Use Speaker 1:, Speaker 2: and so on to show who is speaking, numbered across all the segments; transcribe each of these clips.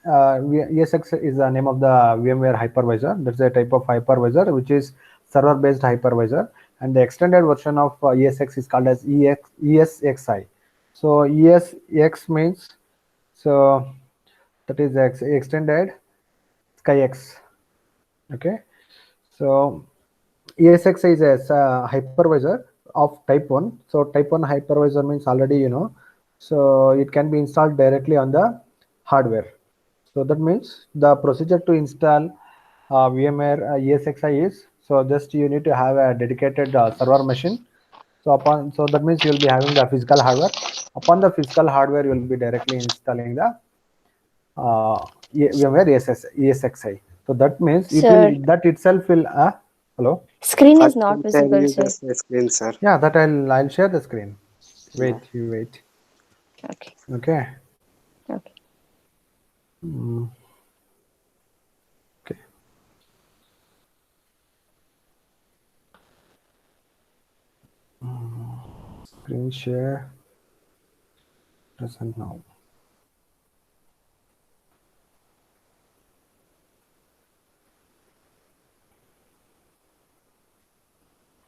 Speaker 1: ESX is the name of the VMware hypervisor. That's a type of hypervisor which is server-based hypervisor, and the extended version of ESX is called as ESXi. So ESX means, so that is extended SkyX. Okay, so ESXi is a hypervisor of type 1. So type 1 hypervisor means already you know. So it can be installed directly on the hardware. So that means the procedure to install VMware ESXi is, so just you need to have a dedicated server machine. So that means you will be having the physical hardware. Upon the physical hardware, you will be directly installing the VMware ESXi. So that means it will,
Speaker 2: Sir,
Speaker 1: that itself will hello.
Speaker 2: screen is
Speaker 3: First,
Speaker 2: not
Speaker 3: you can
Speaker 2: visible,
Speaker 3: use
Speaker 2: sir.
Speaker 3: the screen, sir.
Speaker 1: Yeah, that I'll share the screen.
Speaker 3: Yeah.
Speaker 1: Wait, you wait.
Speaker 2: Okay.
Speaker 1: Okay.
Speaker 2: Okay.
Speaker 1: Mm, okay. Screen share present now.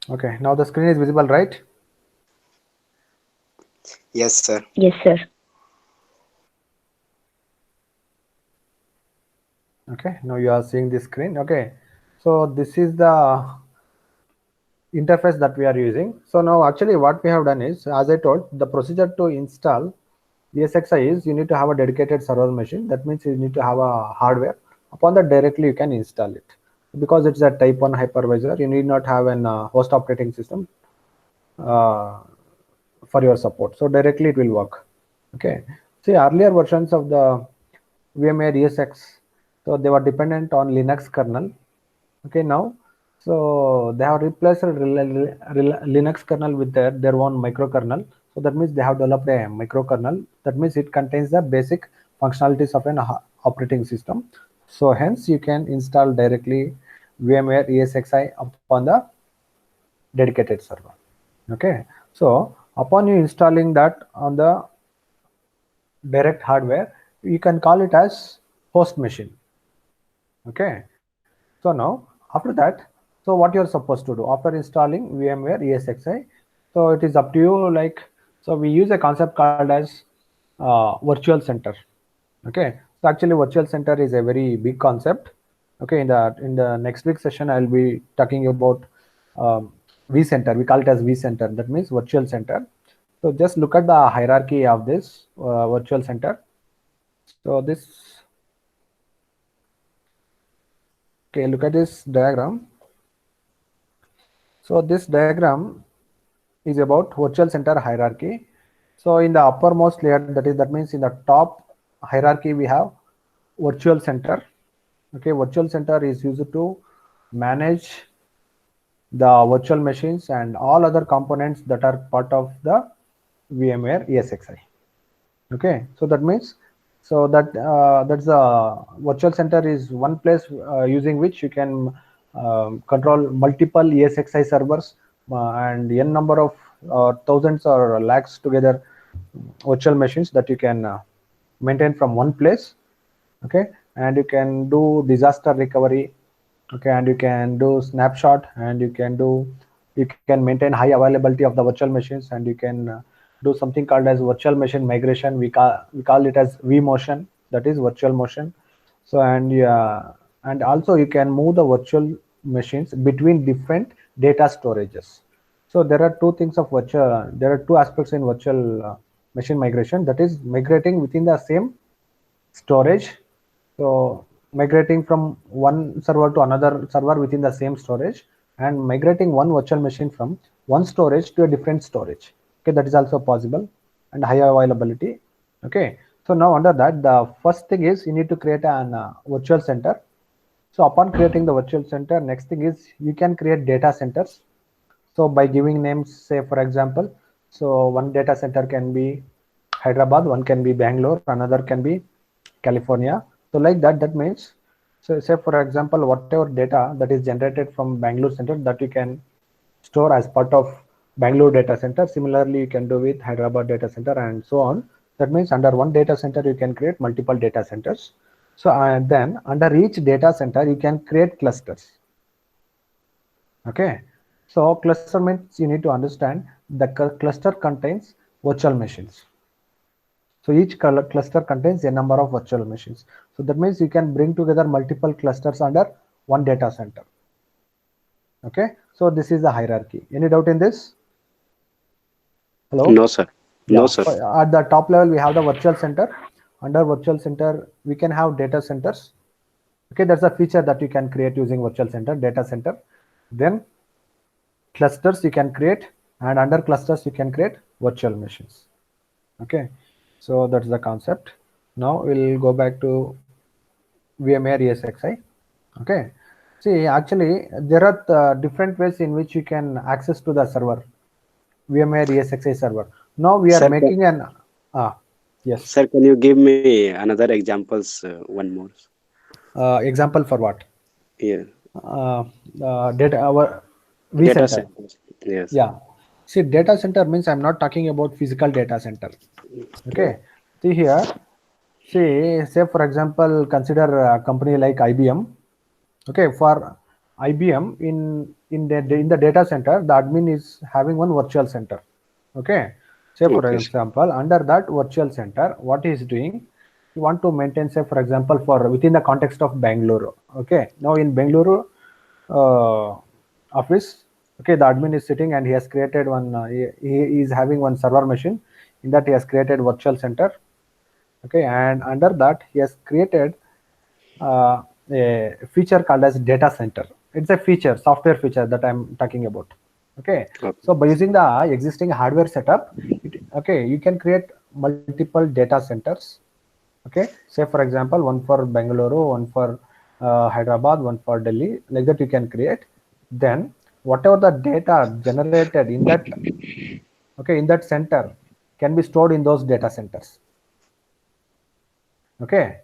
Speaker 1: Okay, now the screen is visible, right?
Speaker 3: Yes, sir.
Speaker 2: Yes, sir.
Speaker 1: Okay, now you are seeing the screen. Okay, so this is the interface that we are using. So now actually what we have done is, as I told, the procedure to install ESXi is you need to have a dedicated server machine. That means you need to have a hardware. Upon that, directly you can install it. Because it's a type 1 hypervisor, you need not have an host operating system uh, for your support. So directly it will work. Okay. See, earlier versions of the VMware ESX, so they were dependent on Linux kernel. Okay, now so they have replaced Linux kernel with their own microkernel. So that means they have developed a microkernel. That means it contains the basic functionalities of an operating system. So hence you can install directly VMware ESXi upon the dedicated server. Okay, so upon you installing that on the direct hardware, you can call it as host machine. Okay, so now after that, so what you're supposed to do after installing VMware ESXi, so it is up to you. Like, so we use a concept called as virtual center. Okay, so actually virtual center is a very big concept. Okay, in the next week session I'll be talking about vCenter. We call it as vCenter. That means virtual center. So just look at the hierarchy of this virtual center. So this, okay, look at this diagram. So this diagram is about virtual center hierarchy. So in the uppermost layer, that means in the top hierarchy we have virtual center. Okay, virtual center is used to manage the virtual machines and all other components that are part of the VMware ESXi. Okay, so that means, so that's a virtual center is one place using which you can control multiple ESXi servers and n number of thousands or lakhs together virtual machines that you can maintain from one place. Okay, and you can do disaster recovery. Okay, and you can do snapshot, and you can maintain high availability of the virtual machines, and you can do something called as virtual machine migration. We call it as vMotion, that is virtual motion. So and also you can move the virtual machines between different data storages. So there are two things of virtual, there are two aspects in virtual machine migration, that is migrating within the same storage. So migrating from one server to another server within the same storage, and migrating one virtual machine from one storage to a different storage. Okay, that is also possible, and high availability. Okay, so now under that, the first thing is you need to create an virtual center. So upon creating the virtual center, next thing is you can create data centers. So by giving names, say for example, so one data center can be Hyderabad, one can be Bangalore, another can be California. So like that, that means, so say for example, whatever data that is generated from Bangalore center, that you can store as part of Bangalore data center. Similarly, you can do with Hyderabad data center and so on. That means under one data center, you can create multiple data centers. So then under each data center, you can create clusters. Okay. So cluster means you need to understand the cluster contains virtual machines. So each cluster contains a number of virtual machines. So that means you can bring together multiple clusters under one data center. Okay. So this is the hierarchy. Any doubt in this? Hello?
Speaker 3: No, sir. No,
Speaker 1: Yeah.
Speaker 3: sir.
Speaker 1: At the top level, we have the virtual center. Under virtual center, we can have data centers. Okay. That's a feature that you can create using virtual center, data center. Then clusters you can create, and under clusters you can create virtual machines. Okay, so that's the concept. Now we'll go back to VMware ESXi. Okay, see, actually there are different ways in which you can access to the server, VMware ESXi server. Now we are
Speaker 3: Sir,
Speaker 1: making an yes.
Speaker 3: sir, can you give me another examples? One more.
Speaker 1: Example for what?
Speaker 3: Yeah.
Speaker 1: Data our
Speaker 3: Data
Speaker 1: vCenter.
Speaker 3: centers. Yes.
Speaker 1: Yeah, see, data center means I'm not talking about physical data center. Okay, see here, say for example, consider a company like IBM. Okay, for IBM in the data center, the admin is having one virtual center. Okay, say for
Speaker 3: Okay, sir.
Speaker 1: example, under that virtual center, what he is doing, you want to maintain, say for example, for within the context of Bangalore. Okay, now in Bangalore office, okay, the admin is sitting and he has created one. He is having one server machine. In that, he has created virtual center. Okay, and under that, he has created a feature called as data center. It's a feature, software feature that I'm talking about. Okay,
Speaker 3: Okay.
Speaker 1: so by using the existing hardware setup, okay, you can create multiple data centers. Okay, say for example, one for Bangalore, one for Hyderabad, one for Delhi, like that you can create. Then whatever the data generated in that, okay, in that center can be stored in those data centers. Okay,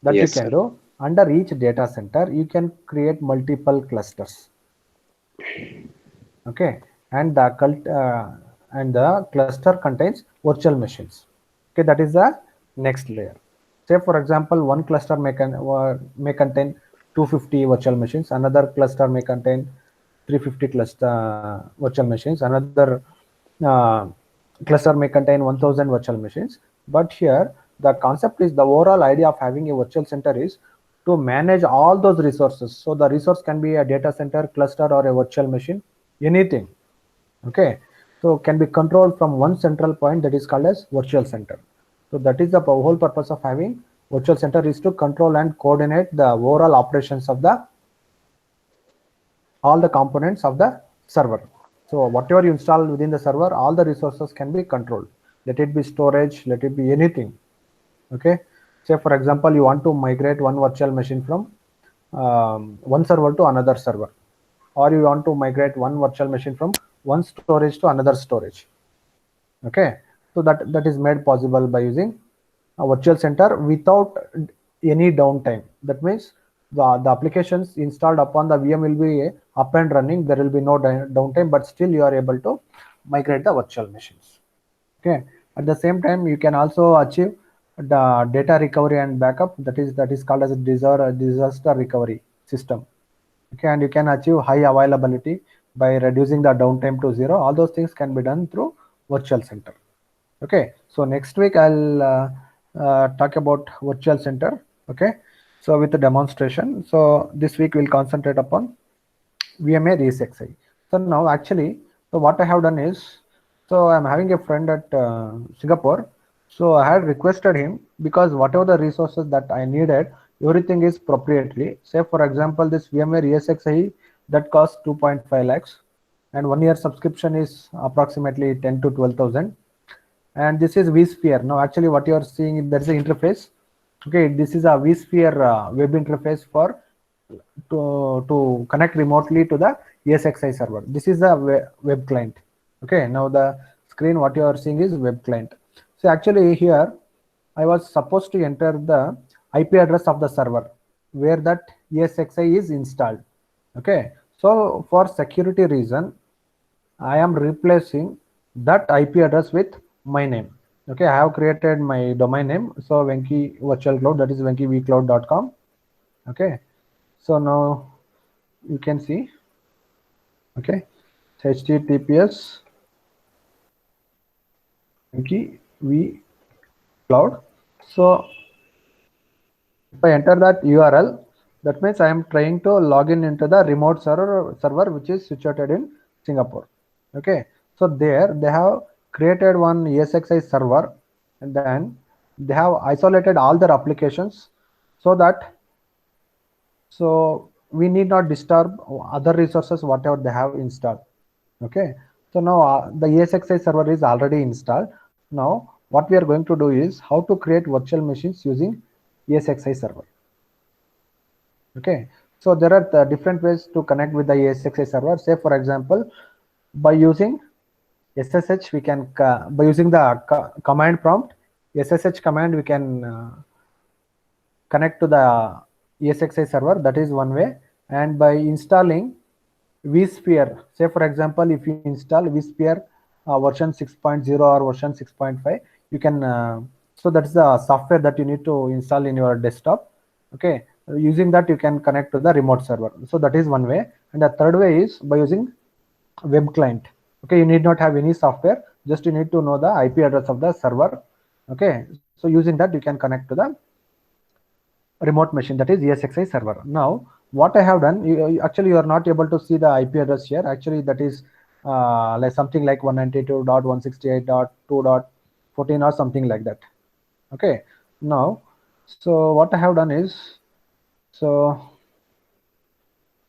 Speaker 1: that you
Speaker 3: Yes,
Speaker 1: can
Speaker 3: sir.
Speaker 1: do. Under each data center, you can create multiple clusters. Okay, and the cluster contains virtual machines. Okay, that is the next layer. Say for example, one cluster may contain 250 virtual machines, another cluster may contain 350 virtual machines, another uh, cluster may contain 1000 virtual machines. But here the concept is, the overall idea of having a virtual center is to manage all those resources. So the resource can be a data center, cluster, or a virtual machine, anything. Okay, so can be controlled from one central point, that is called as virtual center. So that is the whole purpose of having virtual center, is to control and coordinate the overall operations of the all the components of the server. So whatever you install within the server, all the resources can be controlled. Let it be storage, let it be anything. Okay, say for example, you want to migrate one virtual machine from one server to another server, or you want to migrate one virtual machine from one storage to another storage. Okay, so that is made possible by using a virtual center without any downtime. That means the applications installed upon the VM will be up and running. There will be no downtime, but still you are able to migrate the virtual machines. Okay, at the same time, you can also achieve the data recovery and backup. That is called as a disaster recovery system. Okay, and you can achieve high availability by reducing the downtime to 0. All those things can be done through virtual center. Okay, so next week I'll talk about virtual center. Okay, so with the demonstration. So this week we'll concentrate upon VMware ESXi. So now actually, so what I have done is, so I'm having a friend at Singapore. So I had requested him, because whatever the resources that I needed, everything is proprietary. Say for example, this VMware ESXi that costs 2.5 lakhs, and 1 year subscription is approximately 10 to 12,000. And this is vSphere. Now actually what you are seeing, there is an interface. Okay, this is a vSphere web interface for to connect remotely to the ESXi server. This is the web client. Okay, now the screen what you are seeing is web client. So actually here I was supposed to enter the IP address of the server where that ESXi is installed. Okay, so for security reason, I am replacing that IP address with my name. Okay, I have created my domain name. So Venki Virtual Cloud, that is venkivcloud.com. Okay, so now you can see. Okay, HTTPS Venki V Cloud. So if I enter that URL, that means I am trying to log in into the remote server which is situated in Singapore. Okay, so there they have created one ESXi server, and then they have isolated all their applications so that we need not disturb other resources whatever they have installed. Okay, so now the ESXi server is already installed. Now what we are going to do is how to create virtual machines using ESXi server. Okay, so there are different ways to connect with the ESXi server. Say for example, by using SSH, we can by using the command prompt SSH command, we can connect to the ESXi server. That is one way. And by installing vSphere, say for example, if you install vSphere version 6.0 or version 6.5, you can so that's the software that you need to install in your desktop. Okay, using that you can connect to the remote server. So that is one way. And the third way is by using web client. Okay, you need not have any software, just you need to know the IP address of the server. Okay, so using that you can connect to the remote machine, that is ESXi server. Now what I have done, actually you are not able to see the IP address here. Actually that is like something like 192.168.2.14 or something like that. Okay, now so what I have done is, so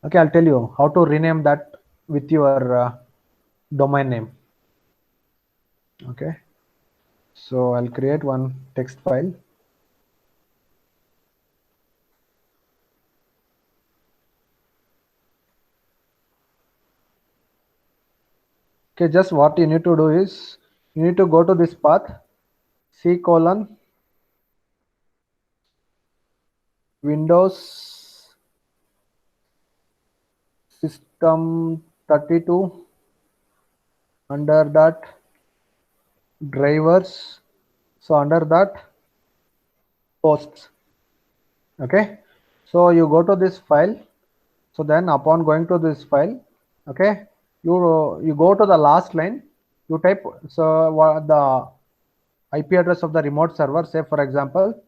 Speaker 1: okay, I'll tell you how to rename that with your domain name. Okay, so I'll create one text file. Okay, just what you need to do is you need to go to this path C:\Windows system 32 under that drivers, so under that hosts. Okay, so you go to this file, so then upon going to this file, okay, you go to the last line, you type so what the IP address of the remote server, say for example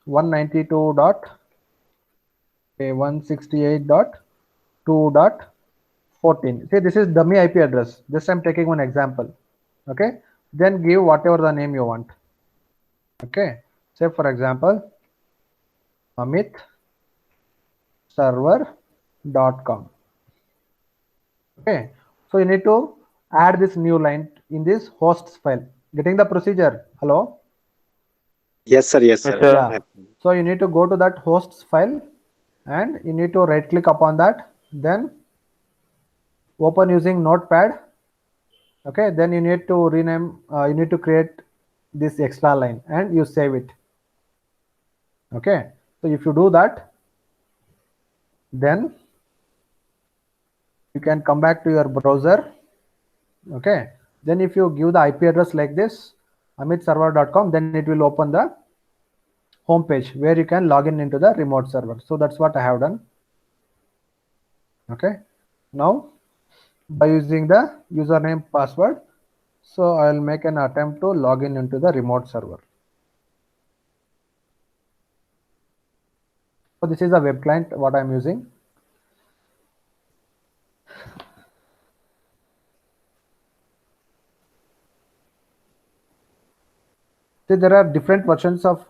Speaker 1: 192.168.2.14. see, this is dummy IP address, just I'm taking one example. Okay, then give whatever the name you want. Okay, say for example amitserver.com. okay, so you need to add this new line in this hosts file. Getting the procedure? Hello?
Speaker 3: Yes, sir. Yes, sir.
Speaker 1: Yeah, so you need to go to that hosts file and you need to right click upon that, then open using notepad. Okay, then you need to rename, you need to create this extra line and you save it. Okay, so if you do that, then you can come back to your browser. Okay, then if you give the IP address like this amitserver.com, then it will open the home page where you can log in into the remote server. So that's what I have done. Okay, now by using the username password, so I'll make an attempt to log in into the remote server. So this is the web client what I'm using. See, there are different versions of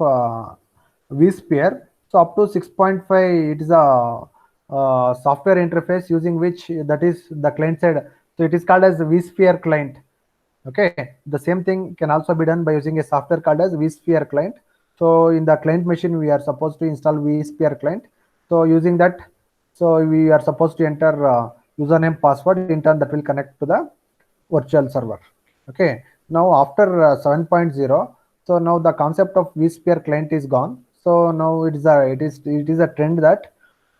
Speaker 1: vSphere. So up to 6.5, it is a software interface using which, that is the client side. So it is called as vSphere client. Okay, the same thing can also be done by using a software called as vSphere client. So in the client machine, we are supposed to install vSphere client. So using that, so we are supposed to enter username password, in turn that will connect to the virtual server. Okay, now after 7.0, so now the concept of vSphere client is gone. So now it is a trend that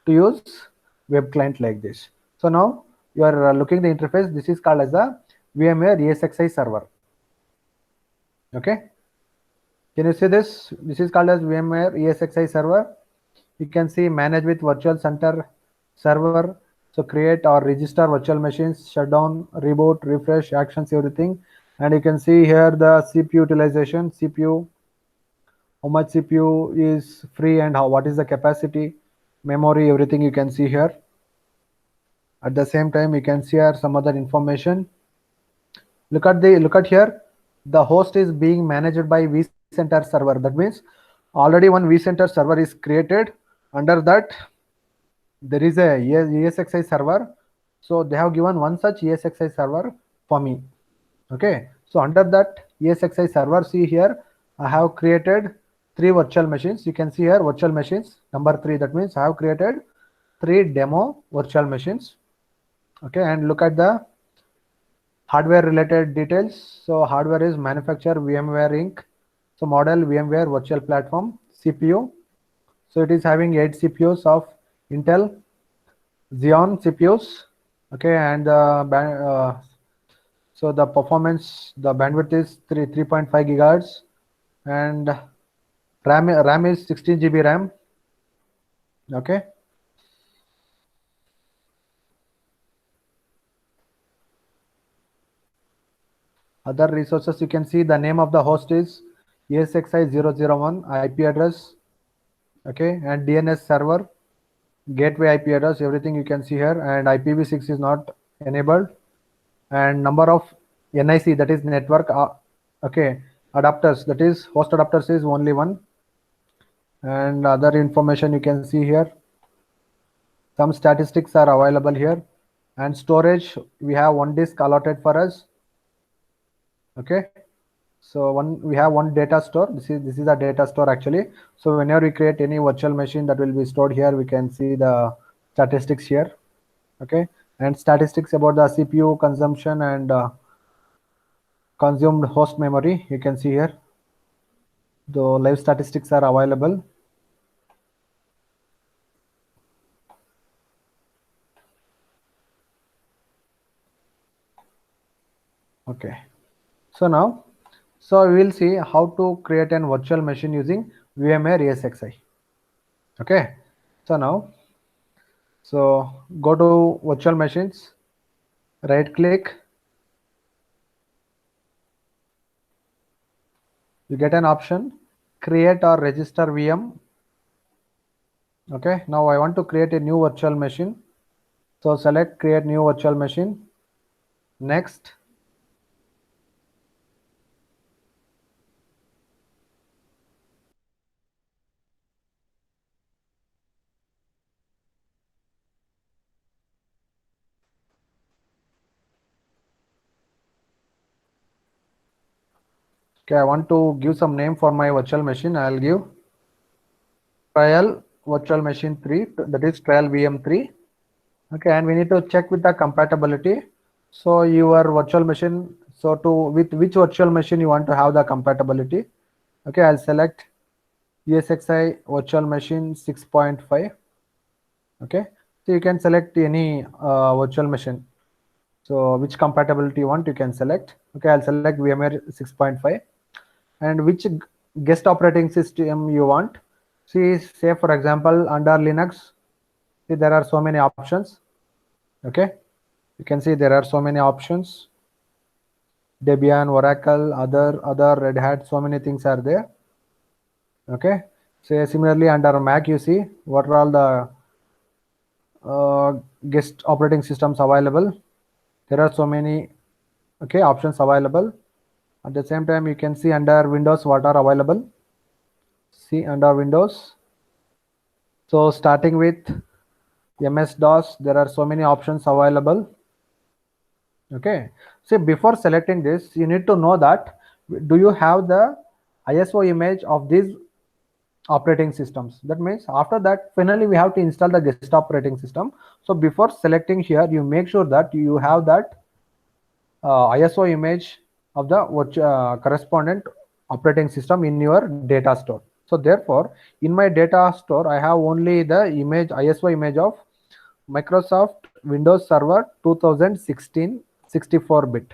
Speaker 1: to use web client like this. So now you are looking the interface. This is called as a VMware ESXi server. Okay, can you see this? This is called as VMware ESXi server. You can see manage with virtual center server. So create or register virtual machines, shutdown, reboot, refresh, actions, everything. And you can see here the CPU utilization, CPU, how much CPU is free and how what is the capacity, memory, everything you can see here. At the same time, you can see here some other information. Look at here. The host is being managed by vCenter server. That means already one vCenter server is created. Under that, there is a ESXi server. So they have given one such ESXi server for me. Okay. So under that ESXi server, see here, I have created 3 virtual machines. You can see here virtual machines number 3. That means I have created 3 demo virtual machines. Okay. And look at the hardware related details. So hardware is manufacturer VMware Inc. So model VMware virtual platform. CPU. So it is having 8 CPUs of Intel Xeon CPUs. Okay, and so the performance, the bandwidth is 3.5 gigahertz, and RAM is 16 GB RAM. Okay. Other resources, you can see the name of the host is ESXi001, IP address. Okay, and DNS server, gateway IP address, everything you can see here, and IPv6 is not enabled, and number of NIC, that is network okay, adapters, that is host adapters is only 1, and other information you can see here. Some statistics are available here, and storage, we have 1 disk allotted for us. Okay, so we have 1 data store. This is a data store actually. So whenever we create any virtual machine, that will be stored here. We can see the statistics here. Okay, and statistics about the CPU consumption and consumed host memory, you can see here. The live statistics are available. Okay, so now, so we will see how to create an virtual machine using VMware ESXi. Okay, so now, so go to virtual machines, right click, you get an option, create or register VM. Okay, now I want to create a new virtual machine. So select create new virtual machine. Next. Okay, I want to give some name for my virtual machine. I'll give trial virtual machine 3, that is trial VM3. Okay, and we need to check with the compatibility. So your virtual machine, so to with which virtual machine you want to have the compatibility. Okay, I'll select ESXi virtual machine 6.5. Okay, so you can select any virtual machine. So which compatibility you want, you can select. Okay, I'll select VMware 6.5. And which guest operating system you want. See, say for example, under Linux, see there are so many options. Okay, you can see there are so many options. Debian, Oracle, other Red Hat, so many things are there. Okay, so similarly under Mac, you see what are all the guest operating systems available. There are so many options available. At the same time, you can see under Windows what are available. See under Windows. So starting with MS-DOS, there are so many options available. Okay. See, before selecting this, you need to know that do you have the ISO image of these operating systems. That means after that, finally we have to install the guest operating system. So before selecting here, you make sure that you have that ISO image of the correspondent operating system in your data store. So therefore, in my data store, I have only the image, ISO image of Microsoft Windows Server 2016 64-bit.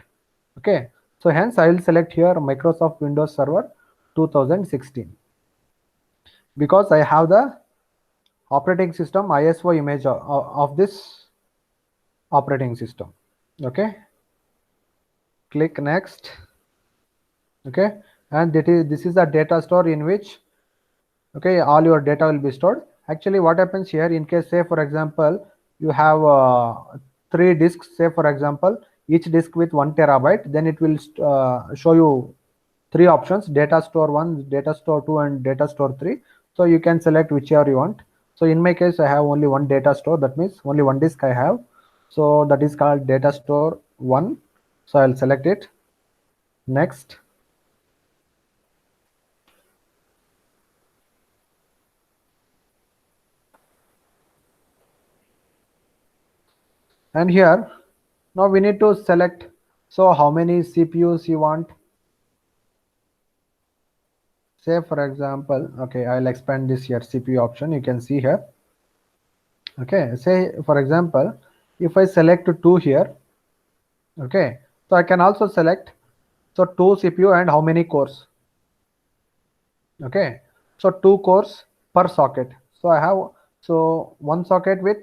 Speaker 1: Okay, So hence I will select here Microsoft Windows Server 2016 because I have the operating system ISO image of this operating system. Okay, click next. Okay, and this is a data store in which, okay, all your data will be stored. Actually, what happens here, in case, say for example, you have 3 disks, say for example, each disk with 1 terabyte, then it will show you 3 options: data store 1, data store 2, and data store 3. So you can select whichever you want. So in my case, I have only one data store, that means only one disk I have, so that is called data store 1. So I'll select it. Next. And here now we need to select, so how many CPUs you want. Say for example, okay, I'll expand this here CPU option, you can see here. Okay, say for example, if I select 2 here, okay, so I can also select, so 2 CPU and how many cores. Okay, so 2 cores per socket. So I have, so one socket with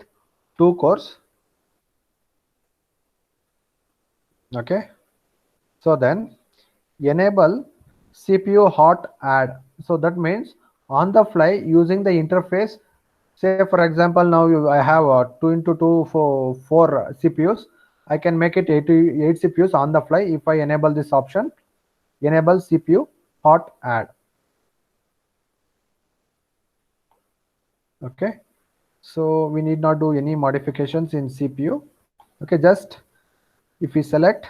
Speaker 1: 2 cores. Okay, so then enable CPU hot add. So that means on the fly using the interface. Say for example, now I have 2 into 2 for 4 CPUs. I can make it 8 CPUs on the fly if I enable this option, enable CPU hot add. Okay, so we need not do any modifications in CPU. Okay, just if we select,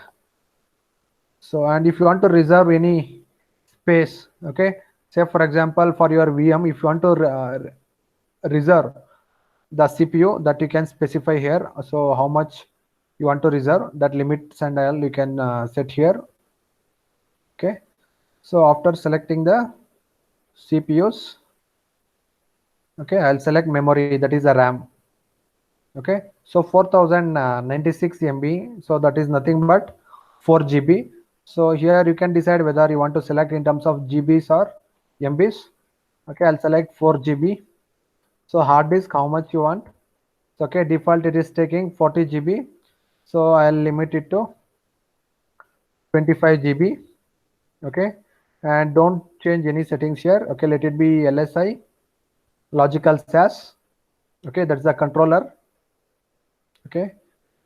Speaker 1: so, and if you want to reserve any space, okay, say for example for your VM, if you want to reserve the CPU, that you can specify here. So how much you want to reserve, that limits and all you can set here. Okay, so after selecting the CPUs, okay, I'll select memory, that is the RAM. Okay, so 4096 MB, so that is nothing but 4 GB. So here you can decide whether you want to select in terms of GBs or MBs. Okay, I'll select 4 GB. So hard disk, how much you want. So, okay, default it is taking 40 GB, so I'll limit it to 25 GB. Okay, and don't change any settings here. Okay, let it be LSI logical SAS. Okay, that's the controller. Okay,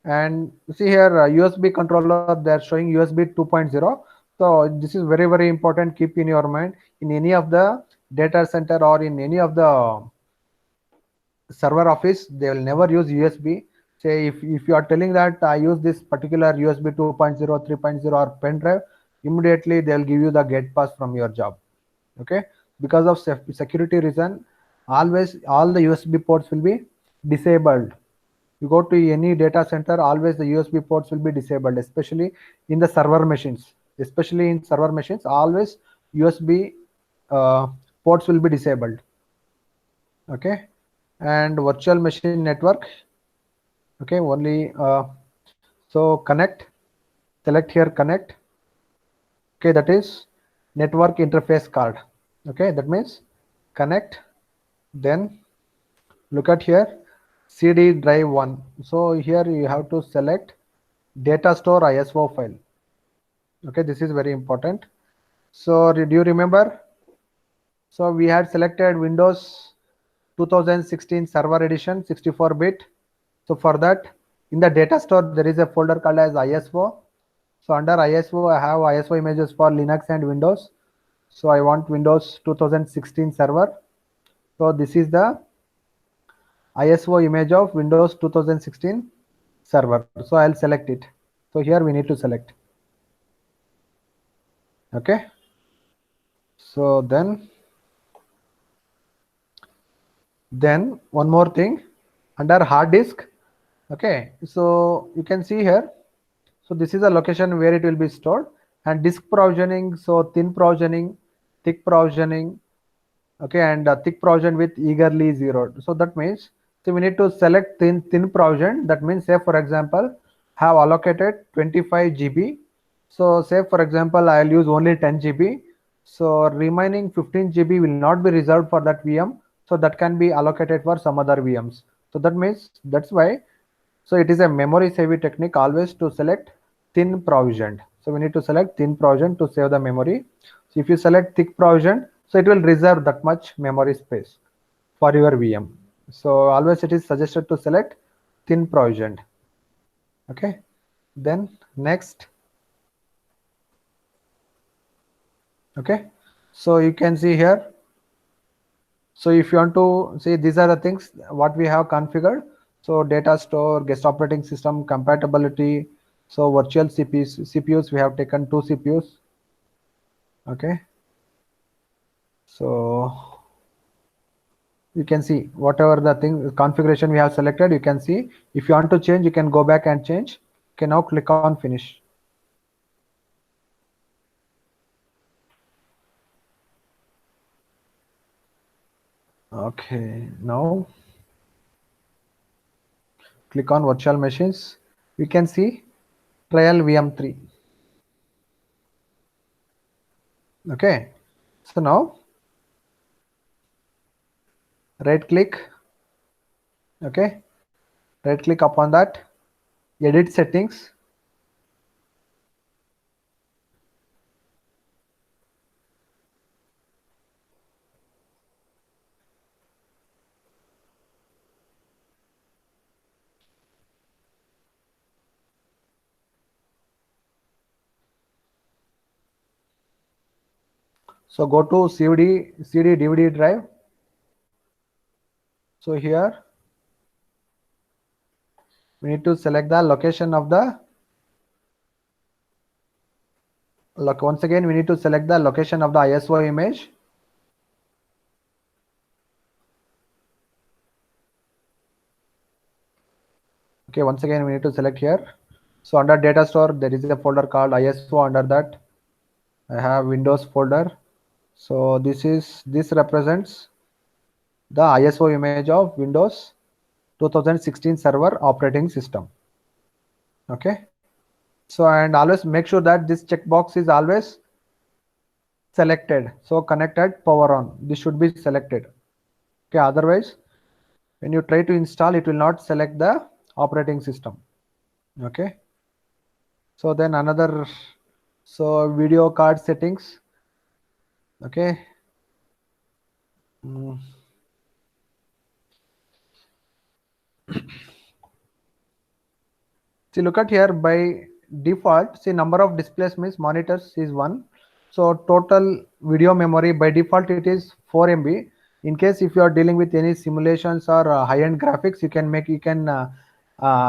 Speaker 1: and see here USB controller, they're showing USB 2.0. So this is very, very important. Keep in your mind, in any of the data center or in any of the server office, they will never use USB. Say if you are telling that I use this particular USB 2.0, 3.0 or pen drive, immediately they'll give you the gate pass from your job. Okay, because of security reason, always all the USB ports will be disabled. You go to any data center, always the USB ports will be disabled, especially in the server machines. Especially in server machines, always USB ports will be disabled. Okay, and virtual machine network. Okay, only so connect, select here connect. Okay, that is network interface card. Okay, that means connect. Then look at here, CD drive 1. So here you have to select data store ISO file. Okay, this is very important. So do you remember? So we had selected Windows 2016 Server Edition 64-bit. So for that, in the data store, there is a folder called as ISO. So under ISO, I have ISO images for Linux and Windows. So I want Windows 2016 Server. So this is the ISO image of Windows 2016 Server. So I'll select it. So here we need to select. Okay. So then one more thing, under hard disk. Okay, so you can see here, so this is a location where it will be stored, and disk provisioning, so thin provisioning, thick provisioning. Okay, and thick provision with eagerly zeroed. So that means, so we need to select thin provision. That means, say for example, have allocated 25 GB So say for example, I'll use only 10 GB. So remaining 15 GB will not be reserved for that VM. So that can be allocated for some other VMs. So that means that's why. So it is a memory saving technique always to select thin provisioned. So we need to select thin provision to save the memory. So if you select thick provision, so it will reserve that much memory space for your VM. So always it is suggested to select thin provisioned. Okay. Then next. Okay. So you can see here. So if you want to see, these are the things what we have configured. So data store, guest operating system, compatibility. So virtual CPUs, we have taken 2 CPUs. Okay. So you can see whatever the thing configuration we have selected, you can see. If you want to change, you can go back and change. You can now click on finish. Okay, now click on virtual machines. We can see trial VM3. Okay, so now right click. Okay, right click upon that, edit settings. So go to CD DVD drive. So here we need to select the location of the once again we need to select the location of the ISO image. Okay, once again we need to select here. So under data store there is a folder called ISO. Under that I have Windows folder. So this represents the ISO image of Windows 2016 server operating system. Okay, so and always make sure that this checkbox is always selected. So connected power on, this should be selected. Okay, otherwise when you try to install, it will not select the operating system. Okay, so then another, so video card settings. Okay. See, look at here, by default, see number of displays means monitors is 1. So total video memory by default it is 4 MB. In case if you are dealing with any simulations or high-end graphics, you can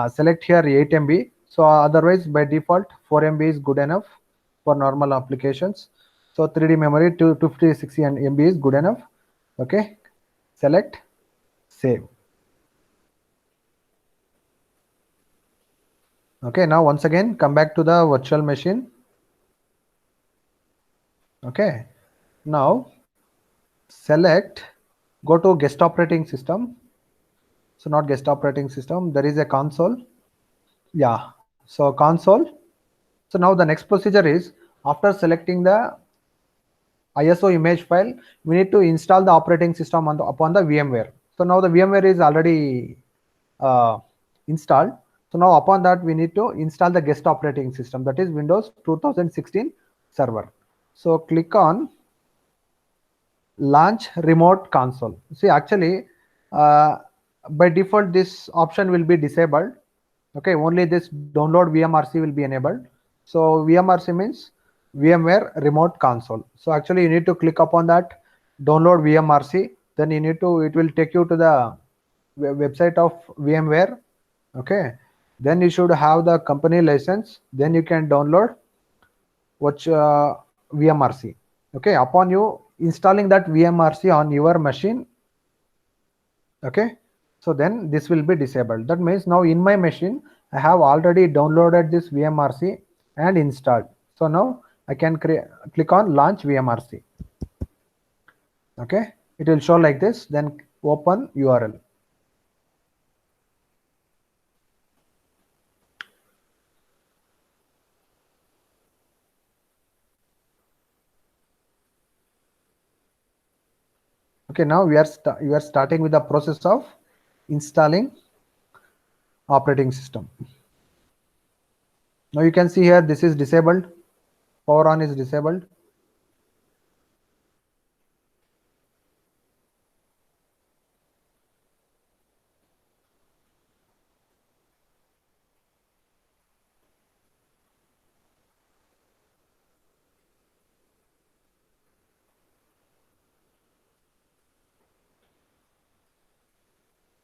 Speaker 1: select here 8 MB. So otherwise by default 4 MB is good enough for normal applications. So 3D memory 256 MB is good enough. Okay, select, save. Okay, now once again come back to the virtual machine. Okay, now select, go to guest operating system. So not guest operating system, there is a console. Yeah, so console. So now the next procedure is, after selecting the ISO image file, we need to install the operating system upon the VMware. So now the VMware is already installed. So now upon that we need to install the guest operating system, that is Windows 2016 server. So click on launch remote console. See, actually by default this option will be disabled. Okay, only this download VMRC will be enabled. So VMRC means VMware remote console. So actually you need to click upon that, download VMRC, then you need to, it will take you to the website of VMware. Okay, then you should have the company license, then you can download VMRC. Okay, upon you installing that VMRC on your machine, okay, so then this will be disabled. That means now in my machine I have already downloaded this VMRC and installed. So now I can click on launch VMRC. Okay, it will show like this, then open URL. Okay, now we are starting with the process of installing operating system. Now you can see here this is disabled, power on is disabled.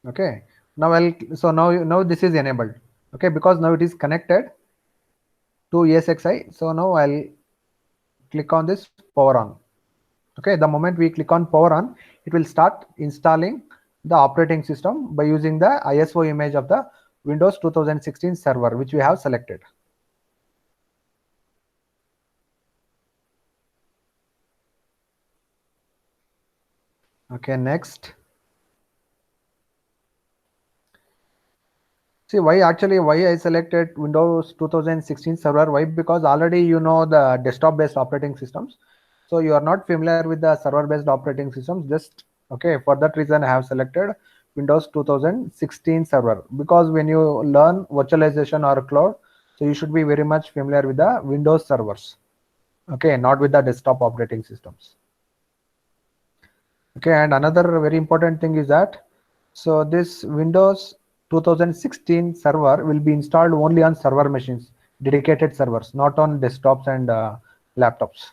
Speaker 1: Okay, now now this is enabled. Okay, because now it is connected to ESXi. So now I'll click on this power on. Okay, the moment we click on power on, it will start installing the operating system by using the ISO image of the Windows 2016 server, which we have selected. Okay, next. See why I selected Windows 2016 server. Why? Because already you know the desktop based operating systems. So you are not familiar with the server based operating systems. Just okay, for that reason I have selected Windows 2016 server, because when you learn virtualization or cloud, so you should be very much familiar with the Windows servers. Okay, not with the desktop operating systems. Okay, and another very important thing is that, so this Windows 2016 server will be installed only on server machines, dedicated servers, not on desktops and laptops.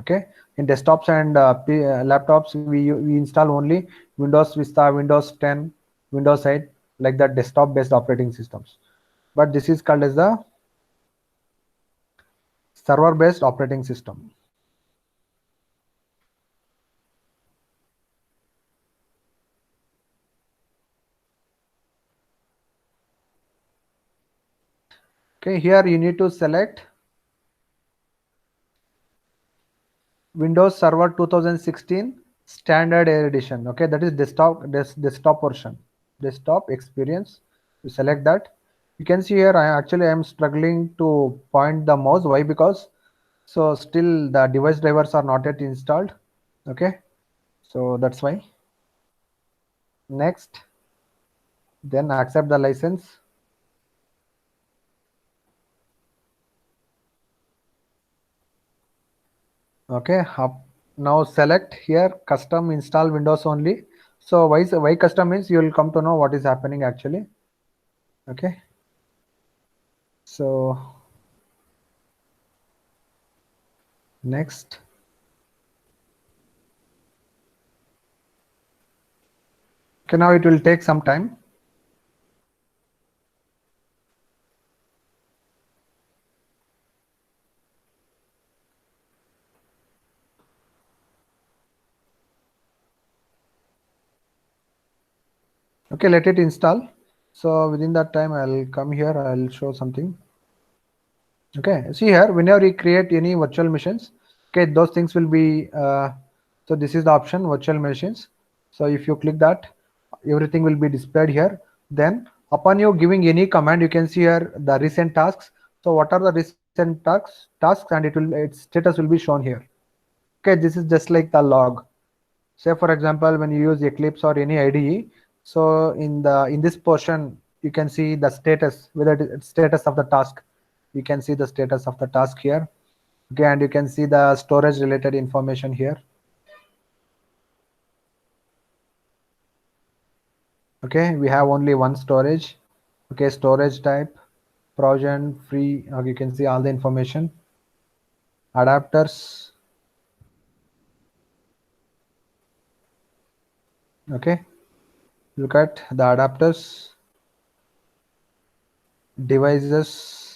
Speaker 1: Okay, in desktops and laptops, we install only Windows Vista, Windows 10, Windows 8, like that desktop based operating systems. But this is called as the server based operating system. Okay, here you need to select Windows Server 2016 Standard Edition. Okay, that is desktop version, desktop experience. You select that. You can see here I am struggling to point the mouse. Why? Because so still the device drivers are not yet installed. Okay, so that's why. Next, then accept the license. Okay, now select here custom install Windows only. So why custom means you will come to know what is happening actually. Okay, so next. Okay, now it will take some time. Okay, let it install. So within that time, I'll come here, I'll show something. Okay, see here, whenever you create any virtual machines, okay, those things will be, so this is the option, virtual machines. So if you click that, everything will be displayed here. Then upon you giving any command, you can see here the recent tasks. So what are the recent tasks, and its status will be shown here. Okay, this is just like the log. Say for example, when you use Eclipse or any IDE, so in this portion you can see the status, whether it is status of the task. You can see the status of the task here. Okay, and you can see the storage related information here. Okay, we have only one storage. Okay, storage type, provision free. Okay, you can see all the information. Adapters. Okay, look at the adapters, devices.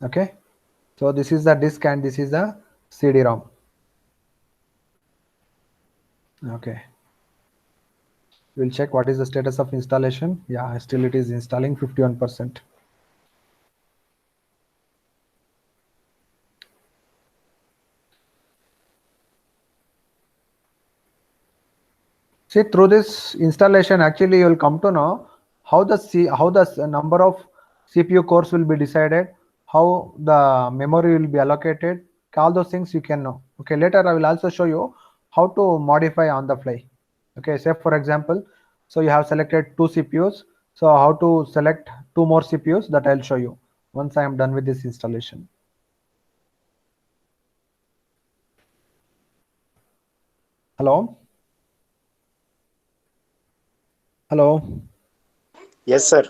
Speaker 1: Okay, so this is the disk and this is the CD-ROM. Okay, we'll check what is the status of installation. Yeah, still it is installing 51%. See, through this installation, actually you will come to know how the number of CPU cores will be decided, how the memory will be allocated, all those things you can know. Okay, later I will also show you how to modify on the fly. Okay, say for example, so you have selected 2 CPUs, so how to select 2 more CPUs, that I'll show you once I am done with this installation. Hello? Hello?
Speaker 3: Yes, sir.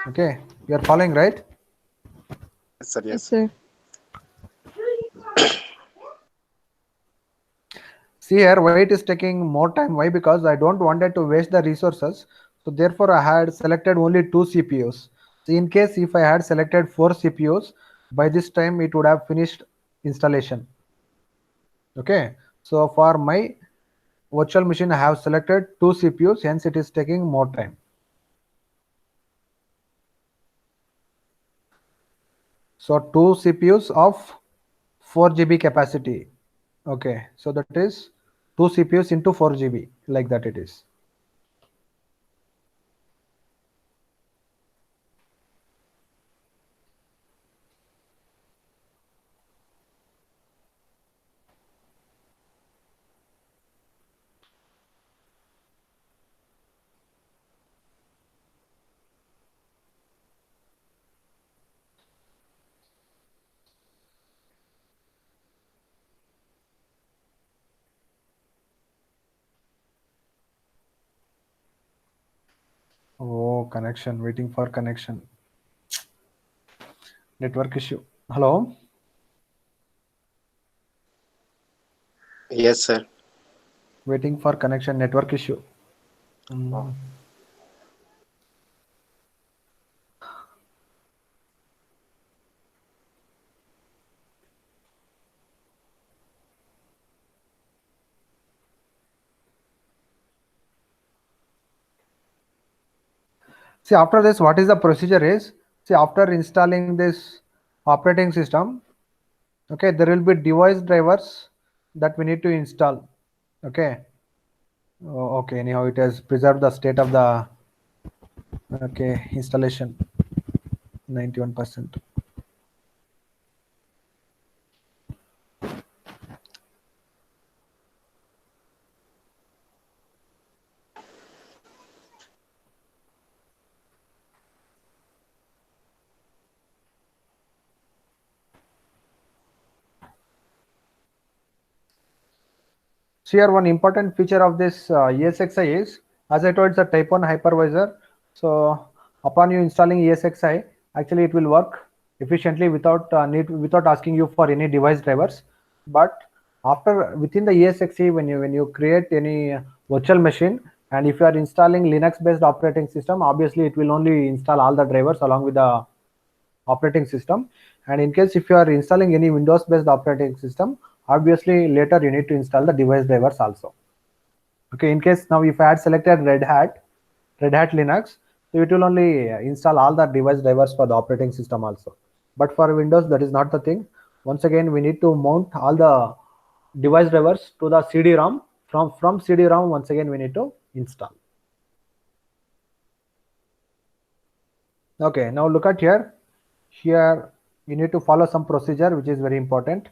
Speaker 1: Okay, you are following, right?
Speaker 3: Yes, sir.
Speaker 2: Yes,
Speaker 3: Yes.
Speaker 2: sir.
Speaker 1: See here, why it is taking more time? Why? Because I don't wanted to waste the resources. So therefore, I had selected only 2 CPUs. So in case if I had selected 4 CPUs, by this time it would have finished installation. Okay. So for my virtual machine, I have selected 2 CPUs. Hence, it is taking more time. So 2 CPUs of 4 GB capacity. Okay. So that is 2 CPUs into 4 GB, like that it is. Oh, connection, waiting for connection. Network issue. Hello?
Speaker 3: Yes, sir.
Speaker 1: Waiting for connection, network issue. Mm. See, after this, what is the procedure is? See, after installing this operating system, okay, there will be device drivers that we need to install. Okay. Oh, okay, anyhow, it has preserved the state of the, okay, installation 91%. So here one important feature of this ESXi is, as I told, it's a type 1 hypervisor. So upon you installing ESXi, actually it will work efficiently without asking you for any device drivers. But after within the ESXi, when you create any virtual machine, and if you are installing Linux based operating system, obviously it will only install all the drivers along with the operating system. And in case if you are installing any Windows based operating system, obviously later you need to install the device drivers also. Okay, in case now if I had selected Red Hat Linux, so it will only install all the device drivers for the operating system also. But for Windows, that is not the thing. Once again, we need to mount all the device drivers to the CD-ROM. From CD-ROM, once again we need to install. Okay, now look at here. Here you need to follow some procedure which is very important.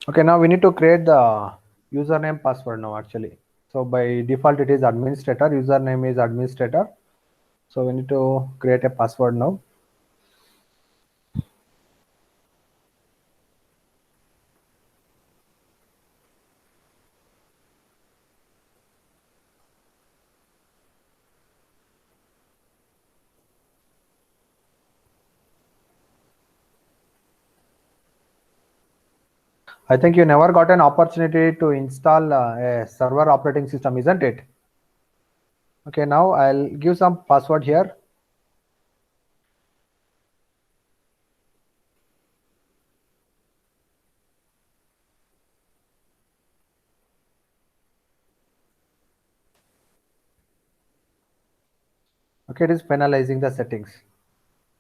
Speaker 1: Okay, now we need to create the username password now actually. So by default it is administrator, username is administrator. So we need to create a password now. I think you never got an opportunity to install a server operating system, isn't it? Okay, now I'll give some password here. Okay, it is finalizing the settings.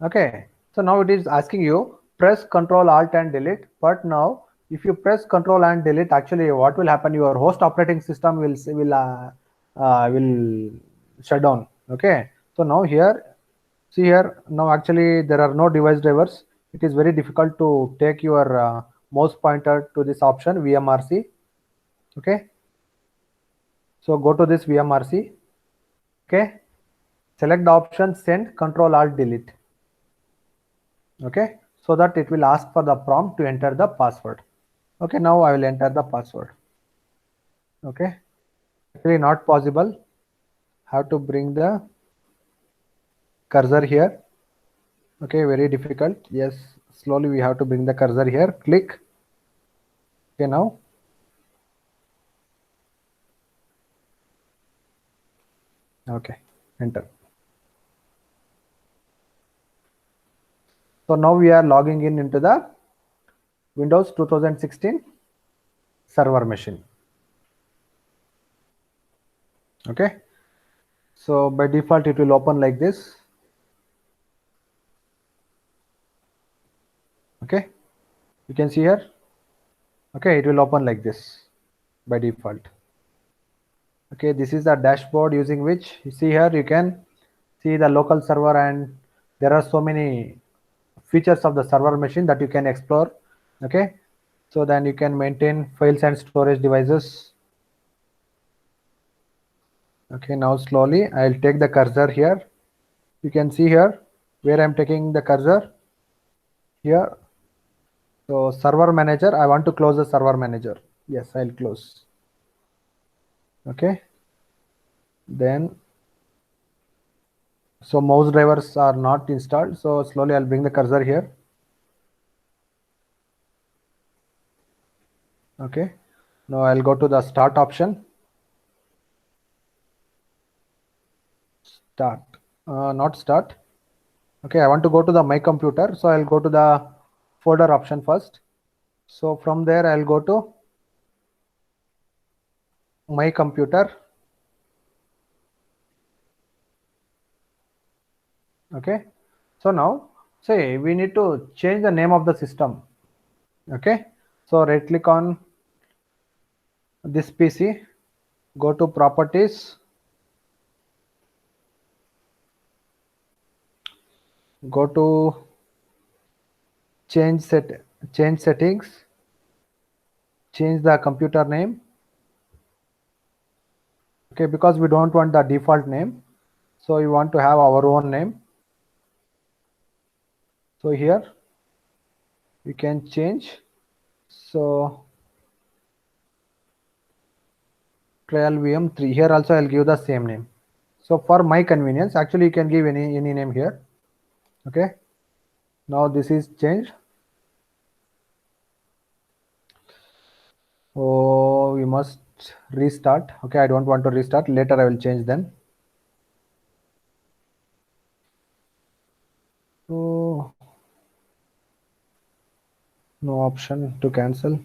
Speaker 1: Okay, so now it is asking you press Control Alt and Delete. But now if you press Control and Delete, actually what will happen? Your host operating system will shut down. Okay, so now here, see here, now actually there are no device drivers. It is very difficult to take your mouse pointer to this option VMRC. Okay, so go to this VMRC. Okay, select the option Send Control Alt Delete. Okay, so that it will ask for the prompt to enter the password. Okay, now I will enter the password. Okay, actually not possible. Have to bring the cursor here. Okay, very difficult. Yes, slowly we have to bring the cursor here. Click. Okay, now okay, enter. So now we are logging in into the Windows 2016 server machine. Okay, so by default it will open like this. Okay, you can see here. Okay, it will open like this by default. Okay, this is the dashboard using which you see here you can see the local server, and there are so many features of the server machine that you can explore. Okay, so then you can maintain files and storage devices. Okay, now slowly I'll take the cursor here. You can see here where I'm taking the cursor here. So server manager, I want to close the server manager. Yes, I'll close. Okay, then so mouse drivers are not installed, so slowly I'll bring the cursor here. Okay, now I'll go to the start option. Start, not start. Okay, I want to go to the my computer, so I'll go to the folder option first. So from there I'll go to my computer. Okay, so now say we need to change the name of the system. Okay, so right click on this PC, go to properties, go to change settings, change the computer name. Okay, because we don't want the default name, so we want to have our own name. So here we can change. So trial VM3, here also I'll give the same name. So for my convenience, actually you can give any name here. Okay, now this is changed. Oh, we must restart. Okay, I don't want to restart. Later I will change then. So no option to cancel.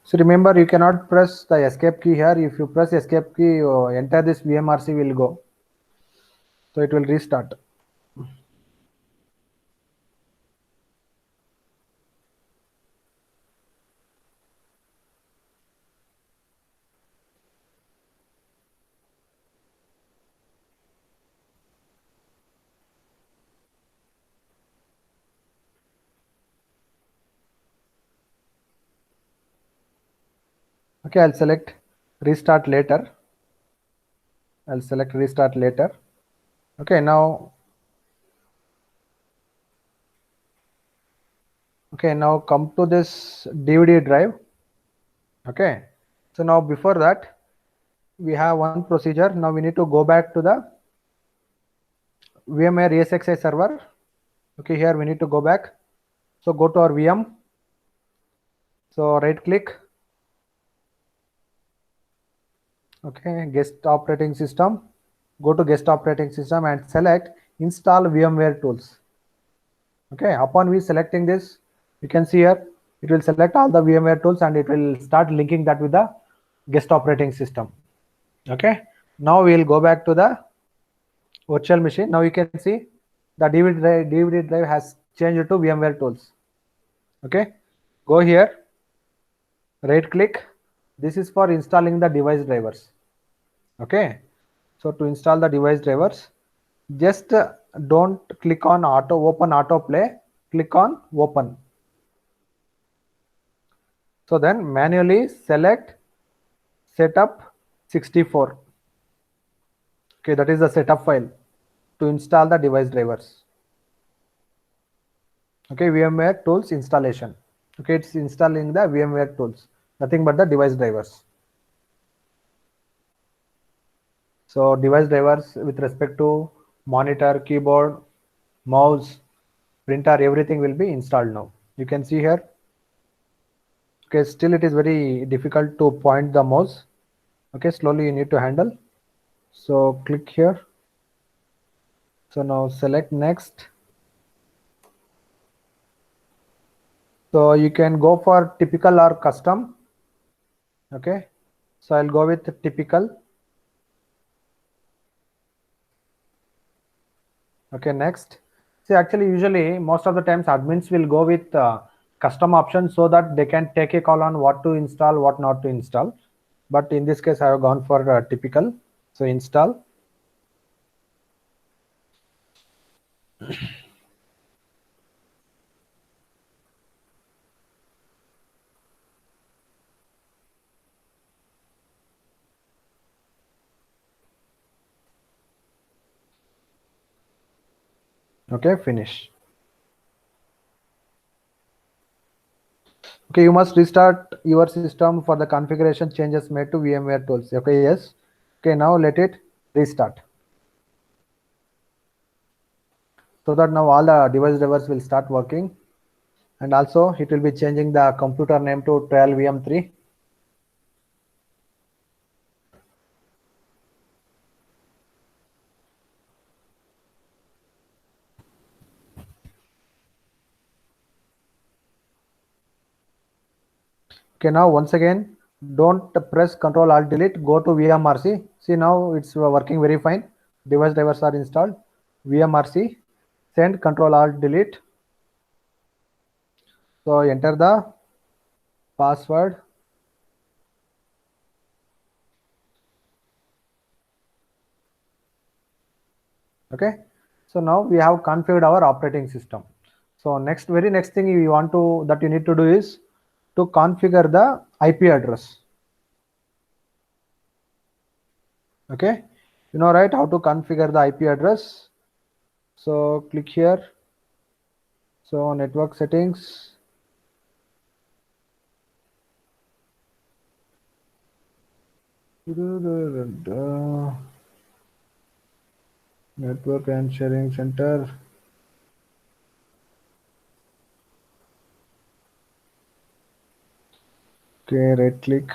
Speaker 1: So remember, you cannot press the escape key here. If you press escape key, enter this VMRC will go. So it will restart. Okay, I'll select restart later. I'll select restart later. Okay, now come to this DVD drive. Okay, so now before that we have one procedure. Now we need to go back to the VMware ESXi server. Okay, here we need to go back. So go to our VM. So right click. Okay, guest operating system. Go to guest operating system and select install VMware tools. Okay, upon we selecting this, you can see here it will select all the VMware tools and it will start linking that with the guest operating system. Okay, now we'll go back to the virtual machine. Now you can see the DVD drive has changed to VMware tools. Okay, go here, right click. This is for installing the device drivers. Okay, so to install the device drivers, just don't click on open autoplay, click on open. So then manually select setup 64. Okay, that is the setup file to install the device drivers. Okay, VMware tools installation. Okay, it's installing the VMware tools, nothing but the device drivers. So device drivers with respect to monitor, keyboard, mouse, printer, everything will be installed now. You can see here. Okay, still it is very difficult to point the mouse. Okay, slowly you need to handle. So click here. So now select next. So you can go for typical or custom. Okay, so I'll go with typical. Okay, next. See, actually, usually most of the times admins will go with custom options so that they can take a call on what to install, what not to install. But in this case, I have gone for typical. So install. Okay, finish. Okay, you must restart your system for the configuration changes made to VMware tools. Okay, yes. Okay, now let it restart. So that now all the device drivers will start working. And also it will be changing the computer name to trial VM3. Okay, now once again, don't press Control Alt Delete, go to VMRC. See, now it's working very fine. Device drivers are installed. VMRC, send Control Alt Delete. So enter the password. Okay, so now we have configured our operating system. So very next thing that you need to do is to configure the IP address. Okay, you know, right, how to configure the IP address. So click here. So network settings. Network and sharing center. Okay, right click.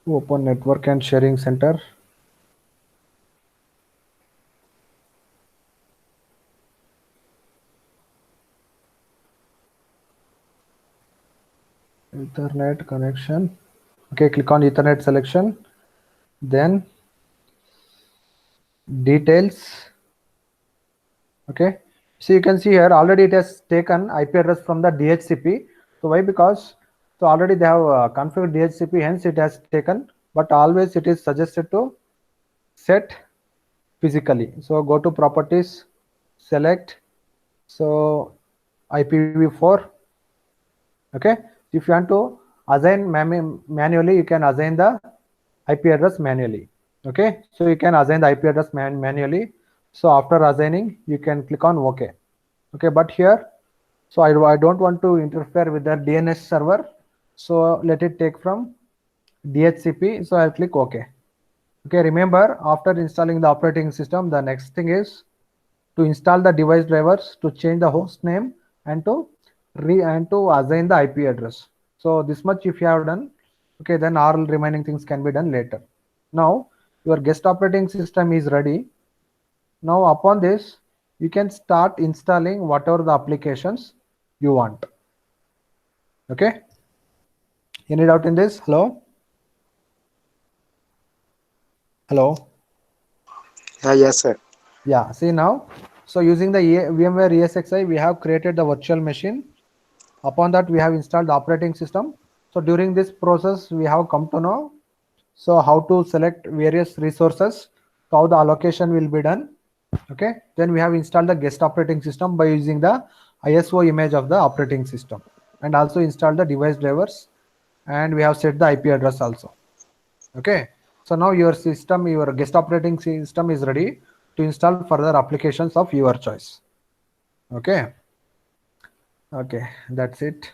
Speaker 1: Open network and sharing center. Ethernet connection. Okay, click on Ethernet selection. Then details. Okay, so you can see here already it has taken IP address from the DHCP. So why? Because so already they have configured DHCP, hence it has taken, but always it is suggested to set physically. So go to properties, select, so IPv4. Okay, if you want to assign manually, you can assign the IP address manually. Okay, so you can assign the IP address manually. So after assigning, you can click on OK. Okay, but here, so I don't want to interfere with the DNS server. So let it take from DHCP. So I'll click OK. Okay, remember after installing the operating system, the next thing is to install the device drivers, to change the host name, and to assign the IP address. So this much if you have done, okay, then all remaining things can be done later. Now your guest operating system is ready. Now upon this, you can start installing whatever the applications you want. Okay, Any doubt in this? Hello? Hello?
Speaker 3: Yes, sir.
Speaker 1: Yeah, see now. So using the VMware ESXi, we have created the virtual machine. Upon that, we have installed the operating system. So during this process, we have come to know so how to select various resources, how the allocation will be done. Okay, then we have installed the guest operating system by using the ISO image of the operating system, and also installed the device drivers, and we have set the IP address also. Okay, so now your system, your guest operating system is ready to install further applications of your choice. Okay, okay, that's it.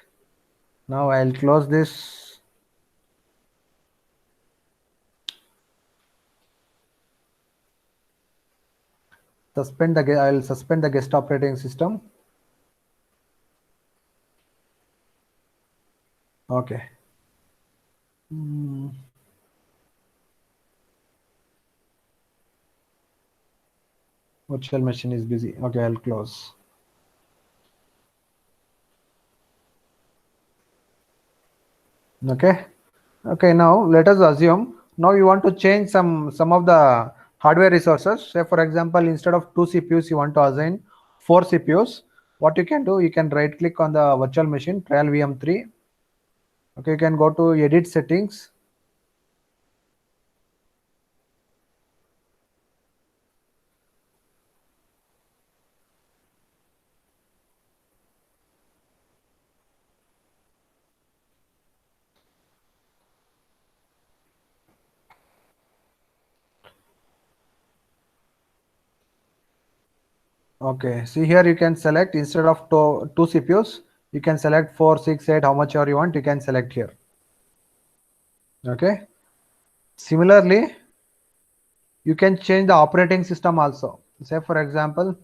Speaker 1: Now I'll close this. I'll suspend the guest operating system. Okay. Virtual machine is busy. Okay, I'll close. Okay. Okay, now let us assume now you want to change some of the hardware resources. Say for example, instead of 2 CPUs, you want to assign 4 CPUs. What you can do, you can right click on the virtual machine, trial VM3. Okay, you can go to edit settings. Okay, see here you can select instead of two CPUs, you can select 4, 6, 8, how much you want, you can select here. Okay. Similarly, you can change the operating system also. Say for example,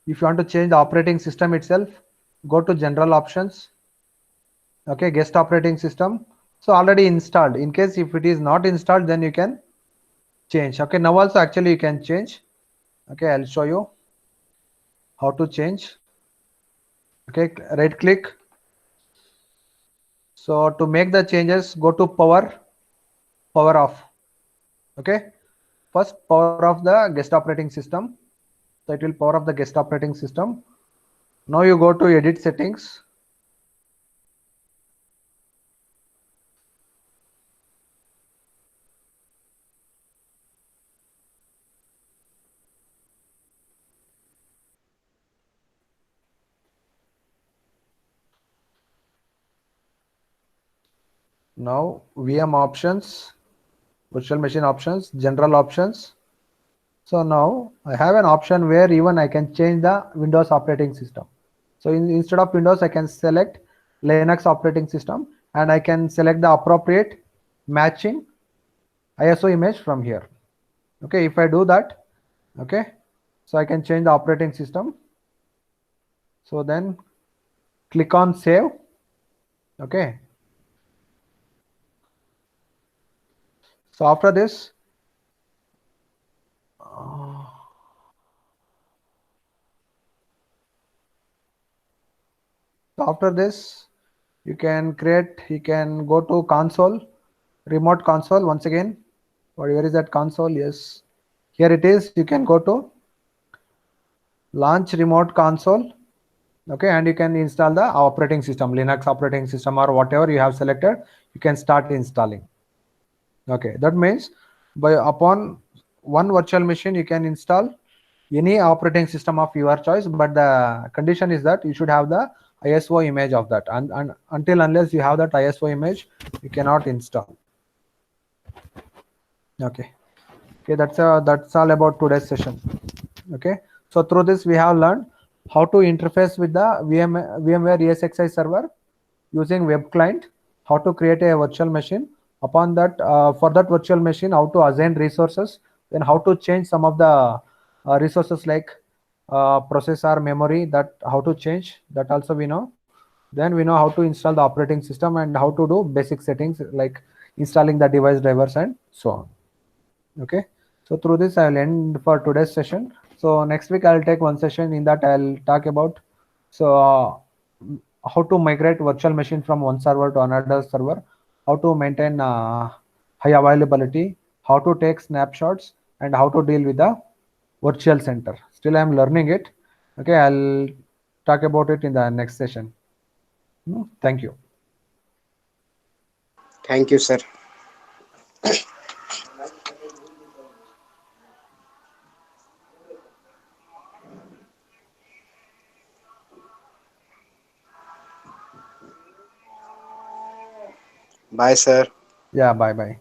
Speaker 1: if you want to change the operating system itself, go to general options. Okay, guest operating system. So already installed. In case if it is not installed, then you can change. Okay, now also actually you can change. Okay, I'll show you how to change. Okay, right click. So to make the changes, go to power off. Okay, first power off the guest operating system. So it will power off the guest operating system. Now you go to edit settings. Now VM options, virtual machine options, general options. So now I have an option where even I can change the Windows operating system. So instead of Windows, I can select Linux operating system, and I can select the appropriate matching ISO image from here. Okay, if I do that, okay, so I can change the operating system. So then click on save. Okay. So after this, you can go to console, remote console once again. Where is that console? Yes, here it is. You can go to launch remote console. Okay, and you can install the operating system, Linux operating system, or whatever you have selected. You can start installing. Okay, that means upon one virtual machine you can install any operating system of your choice, but the condition is that you should have the ISO image of that, and unless you have that ISO image, you cannot install. Okay, that's all about today's session. Okay, so through this we have learned how to interface with the VMware ESXi server using web client, how to create a virtual machine. Upon that, for that virtual machine, how to assign resources, then how to change some of the resources like processor, memory, that how to change, that also we know. Then we know how to install the operating system and how to do basic settings like installing the device drivers and so on. Okay, so through this I'll end for today's session. So next week I'll take one session. In that I'll talk about how to migrate virtual machine from one server to another server, how to maintain high availability, how to take snapshots, and how to deal with the virtual center. Still, I'm learning it. Okay, I'll talk about it in the next session. Thank you.
Speaker 4: Thank you, sir. Bye, sir.
Speaker 1: Yeah, bye bye.